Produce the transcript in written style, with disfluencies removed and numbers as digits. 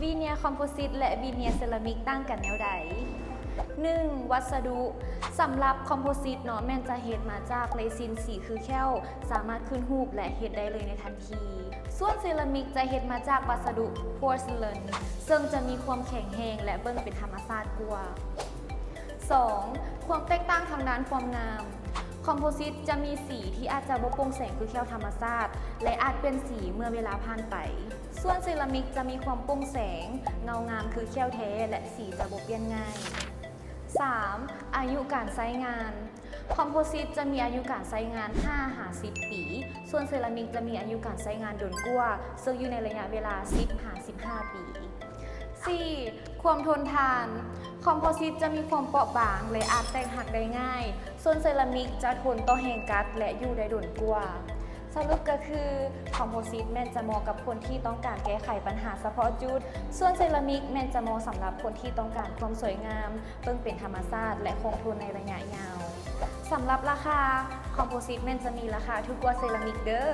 วีเนียคอมโพสิตและวีเนียเซรามิกต่างกันแนวใด 1. วัสดุสำหรับคอมโพสิตเนาะแม่นจะเฮ็ดมาจากเรซินสีคือแค้วสามารถขึ้นรูปและเฮ็ดได้เลยในทันที ส่วนเซรามิกจะเฮ็ดมาจากวัสดุพอร์ซิเลนซึ่งจะมีความแข็งแรงและเบิ่งเป็นธรรมชาติกว่า 2. ความแตกต่างทางด้านความงามคอมโพสิตจะมีสีที่อาจจะบ่โปร่งแสงคือแค้วธรรมชาติและอาจเปลี่ยนสีเมื่อเวลาผ่านไปส่วนเซรามิกจะมีความโปร่งแสงเงางามคือแค้วแท้และสีจะบ่เปลี่ยนง่าย 3. อายุการใช้งานคอมโพสิตจะมีอายุการใช้งาน 5-10 ปี ส่วนเซรามิกจะมีอายุการใช้งานโดนกว่าซึ่งอยู่ในระยะเวลา 10-15 ปี 4. ความทนทานคอมโพสิตจะมีความเปราะบางและอาจแตกหักได้ง่ายส่วนเซรามิกจะทนต่อแรงกัดและอยู่ได้โดนกว่าสรุปก็คือคอมโพสิตแม่นจะเหมาะกับคนที่ต้องการแก้ไขปัญหาเฉพาะจุดส่วนเซรามิกแม่นจะเหมาะสำหรับคนที่ต้องการความสวยงามเบิ่งเป็นธรรมชาติและคงทนในระยะยาวสำหรับราคาคอมโพสิตแม่นจะมีราคาถูกกว่าเซรามิกเด้อ